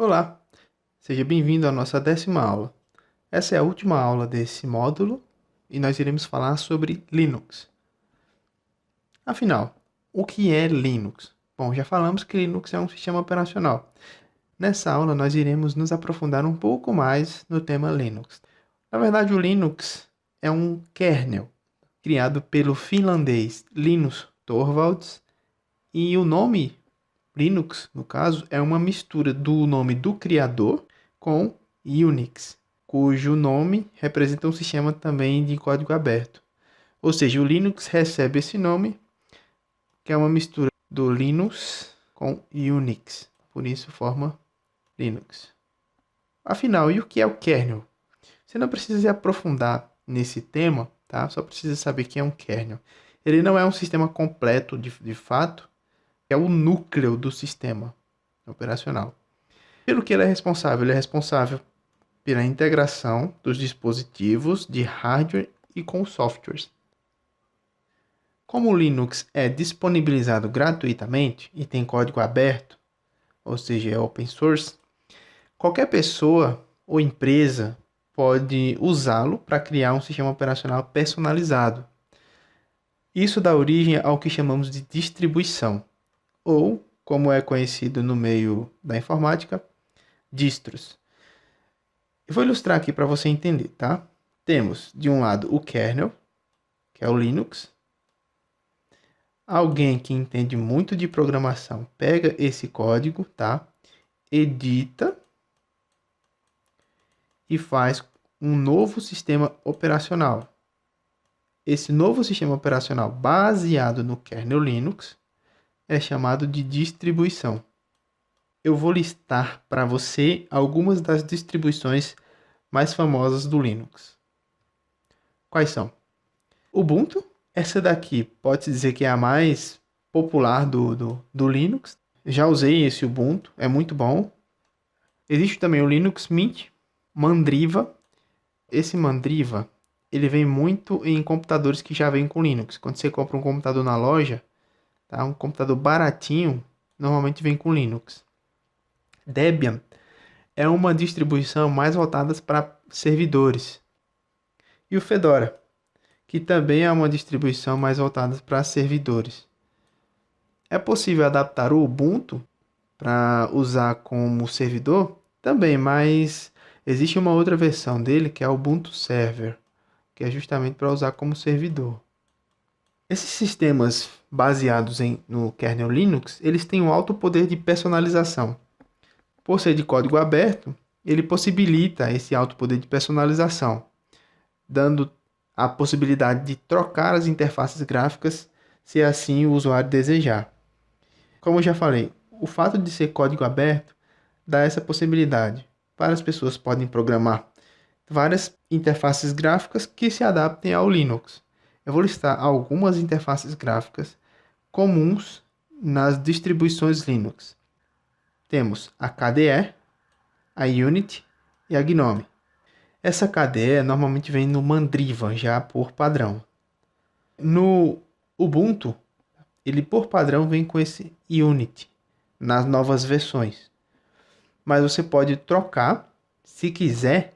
Olá, seja bem-vindo à nossa 10ª aula. Essa é a última aula desse módulo e nós iremos falar sobre Linux. Afinal, o que é Linux? Bom, já falamos que Linux é um sistema operacional. Nessa aula nós iremos nos aprofundar um pouco mais no tema Linux. Na verdade, o Linux é um kernel criado pelo finlandês Linus Torvalds e o nome Linux, no caso, é uma mistura do nome do criador com Unix, cujo nome representa um sistema também de código aberto. Ou seja, o Linux recebe esse nome, que é uma mistura do Linux com Unix. Por isso forma Linux. Afinal, e o que é o kernel? Você não precisa se aprofundar nesse tema, tá? Só precisa saber que é um kernel. Ele não é um sistema completo de fato, é o núcleo do sistema operacional. Pelo que ele é responsável? Ele é responsável pela integração dos dispositivos de hardware e com softwares. Como o Linux é disponibilizado gratuitamente e tem código aberto, ou seja, é open source, qualquer pessoa ou empresa pode usá-lo para criar um sistema operacional personalizado. Isso dá origem ao que chamamos de distribuição, ou, como é conhecido no meio da informática, distros. Eu vou ilustrar aqui para você entender, tá? Temos, de um lado, o kernel, que é o Linux. Alguém que entende muito de programação pega esse código, tá? Edita e faz um novo sistema operacional. Esse novo sistema operacional baseado no kernel Linux é chamado de distribuição. Eu vou listar para você algumas das distribuições mais famosas do Linux. Quais são? Ubuntu, essa daqui pode-se dizer que é a mais popular do Linux. Já usei esse Ubuntu, é muito bom. Existe também o Linux Mint, Mandriva. Esse Mandriva, ele vem muito em computadores que já vêm com Linux. Quando você compra um computador na loja, tá? Um computador baratinho, normalmente vem com Linux. Debian é uma distribuição mais voltada para servidores. E o Fedora, que também é uma distribuição mais voltada para servidores. É possível adaptar o Ubuntu para usar como servidor? Também, mas existe uma outra versão dele que é o Ubuntu Server, que é justamente para usar como servidor. Esses sistemas baseados no kernel Linux, eles têm um alto poder de personalização. Por ser de código aberto, ele possibilita esse alto poder de personalização, dando a possibilidade de trocar as interfaces gráficas se assim o usuário desejar. Como eu já falei, o fato de ser código aberto dá essa possibilidade. Várias pessoas podem programar várias interfaces gráficas que se adaptem ao Linux. Eu vou listar algumas interfaces gráficas comuns nas distribuições Linux. Temos a KDE, a Unity e a GNOME. Essa KDE normalmente vem no Mandriva, já por padrão. No Ubuntu, ele por padrão vem com esse Unity, nas novas versões. Mas você pode trocar, se quiser,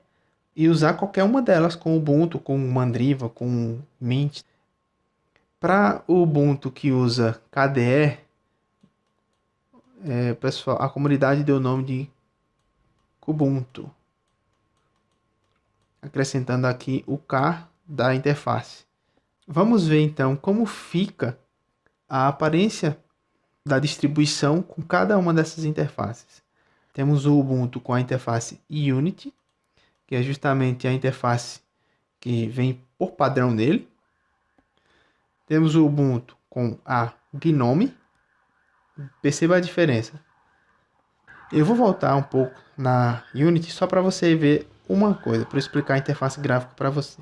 e usar qualquer uma delas com Ubuntu, com Mandriva, com Mint. Para o Ubuntu que usa KDE, pessoal, a comunidade deu o nome de Kubuntu, acrescentando aqui o K da interface. Vamos ver então como fica a aparência da distribuição com cada uma dessas interfaces. Temos o Ubuntu com a interface Unity, que é justamente a interface que vem por padrão nele. Temos o Ubuntu com a GNOME. Perceba a diferença. Eu vou voltar um pouco na Unity só para você ver uma coisa, para explicar a interface gráfica para você.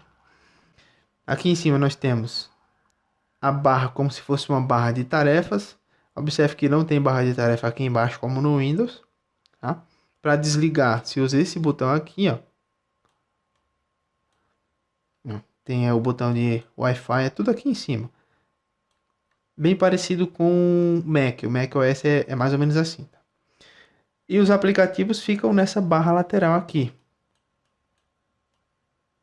Aqui em cima nós temos a barra como se fosse uma barra de tarefas. Observe que não tem barra de tarefa aqui embaixo como no Windows. Tá? Para desligar, se usa esse botão aqui, ó. Tem o botão de Wi-Fi, é tudo aqui em cima. Bem parecido com o Mac. O Mac OS é mais ou menos assim. Tá? E os aplicativos ficam nessa barra lateral aqui.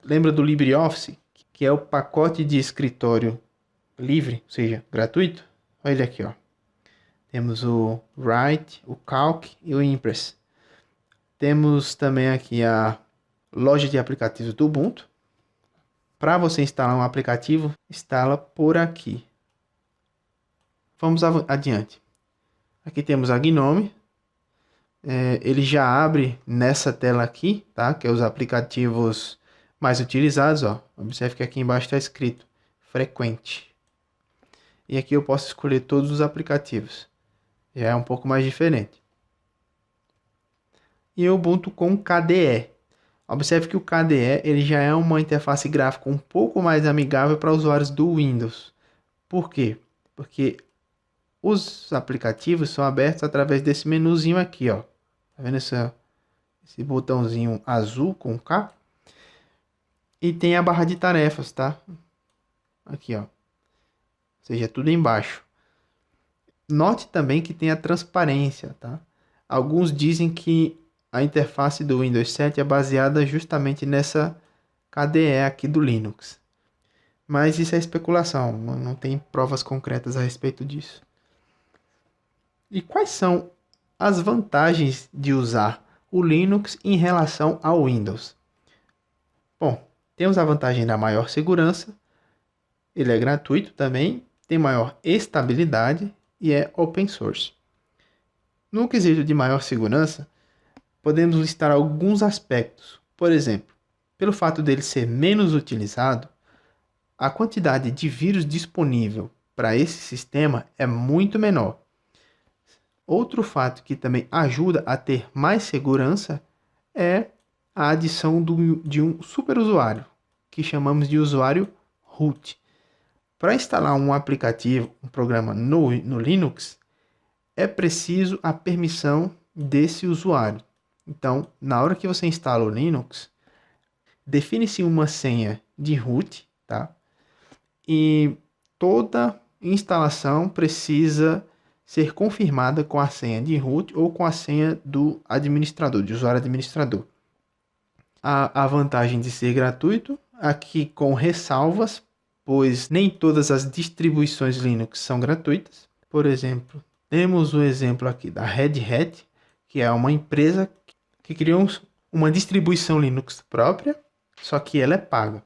Lembra do LibreOffice, que é o pacote de escritório livre, ou seja, gratuito? Olha ele aqui, ó. Temos o Write, o Calc e o Impress. Temos também aqui a loja de aplicativos do Ubuntu. Para você instalar um aplicativo, instala por aqui. Vamos adiante. Aqui temos a Gnome. Ele já abre nessa tela aqui, tá? Que é os aplicativos mais utilizados, ó. Observe que aqui embaixo está escrito frequente. E aqui eu posso escolher todos os aplicativos. Já é um pouco mais diferente. E o Ubuntu com KDE. Observe que o KDE ele já é uma interface gráfica um pouco mais amigável para usuários do Windows. Por quê? Porque os aplicativos são abertos através desse menuzinho aqui, ó. Tá vendo esse botãozinho azul com K? E tem a barra de tarefas, tá? Aqui, ó. Ou seja, tudo embaixo. Note também que tem a transparência, tá? Alguns dizem que a interface do Windows 7 é baseada justamente nessa KDE aqui do Linux. Mas isso é especulação, não tem provas concretas a respeito disso. E quais são as vantagens de usar o Linux em relação ao Windows? Bom, temos a vantagem da maior segurança, ele é gratuito também, tem maior estabilidade e é open source. No quesito de maior segurança, podemos listar alguns aspectos. Por exemplo, pelo fato dele ser menos utilizado, a quantidade de vírus disponível para esse sistema é muito menor. Outro fato que também ajuda a ter mais segurança é a adição de um superusuário, que chamamos de usuário root. Para instalar um aplicativo, um programa no Linux, é preciso a permissão desse usuário. Então, na hora que você instala o Linux, define-se uma senha de root, tá? E toda instalação precisa ser confirmada com a senha de root ou com a senha do administrador, de usuário administrador. A vantagem de ser gratuito, aqui com ressalvas, pois nem todas as distribuições Linux são gratuitas. Por exemplo, temos o exemplo aqui da Red Hat, que é uma empresa que criou uma distribuição Linux própria, só que ela é paga.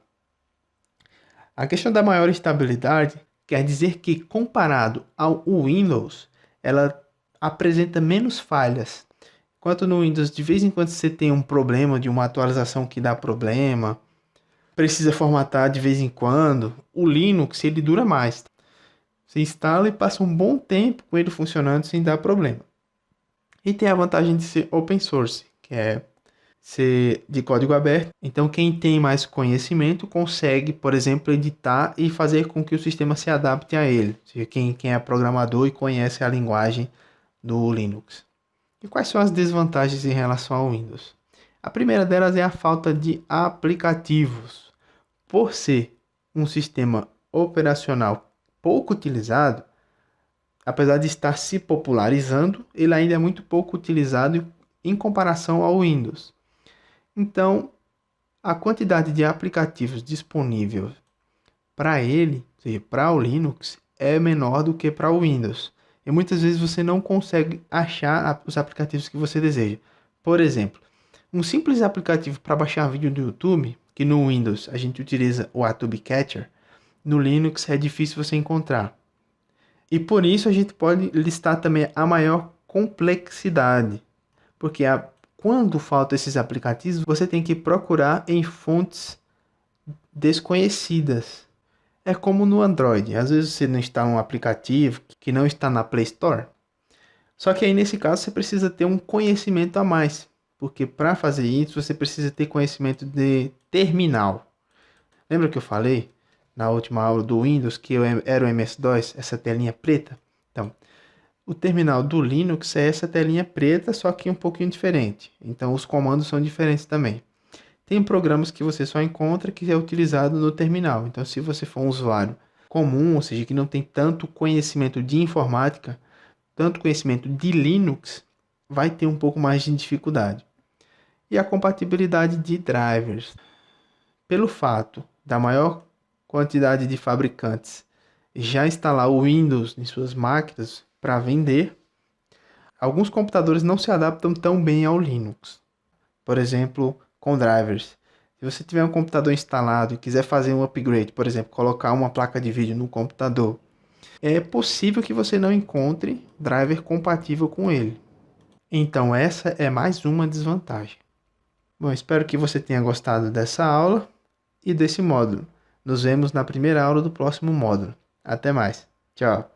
A questão da maior estabilidade quer dizer que, comparado ao Windows, ela apresenta menos falhas. Enquanto no Windows, de vez em quando você tem um problema de uma atualização que dá problema, precisa formatar de vez em quando, o Linux ele dura mais. Você instala e passa um bom tempo com ele funcionando sem dar problema. E tem a vantagem de ser open source, que é ser de código aberto. Então quem tem mais conhecimento consegue, por exemplo, editar e fazer com que o sistema se adapte a ele. Ou seja, quem é programador e conhece a linguagem do Linux. E quais são as desvantagens em relação ao Windows? A primeira delas é a falta de aplicativos. Por ser um sistema operacional pouco utilizado, apesar de estar se popularizando, ele ainda é muito pouco utilizado em comparação ao Windows. Então, a quantidade de aplicativos disponíveis para ele, ou seja, para o Linux, é menor do que para o Windows. E muitas vezes você não consegue achar os aplicativos que você deseja. Por exemplo, um simples aplicativo para baixar vídeo do YouTube, que no Windows a gente utiliza o ATube Catcher, no Linux é difícil você encontrar. E por isso a gente pode listar também a maior complexidade, porque quando faltam esses aplicativos, você tem que procurar em fontes desconhecidas. É como no Android, às vezes você não instala um aplicativo que não está na Play Store. Só que aí nesse caso você precisa ter um conhecimento a mais, porque para fazer isso você precisa ter conhecimento de terminal. Lembra que eu falei na última aula do Windows que era o MS-DOS, essa telinha preta? Então, o terminal do Linux é essa telinha preta, só que um pouquinho diferente. Então, os comandos são diferentes também. Tem programas que você só encontra que é utilizado no terminal. Então, se você for um usuário comum, ou seja, que não tem tanto conhecimento de informática, tanto conhecimento de Linux, vai ter um pouco mais de dificuldade. E a compatibilidade de drivers. Pelo fato da maior quantidade de fabricantes já instalar o Windows em suas máquinas para vender, alguns computadores não se adaptam tão bem ao Linux. Por exemplo, com drivers. Se você tiver um computador instalado e quiser fazer um upgrade, por exemplo, colocar uma placa de vídeo no computador, é possível que você não encontre driver compatível com ele. Então essa é mais uma desvantagem. Bom, espero que você tenha gostado dessa aula e desse módulo. Nos vemos na primeira aula do próximo módulo. Até mais. Tchau.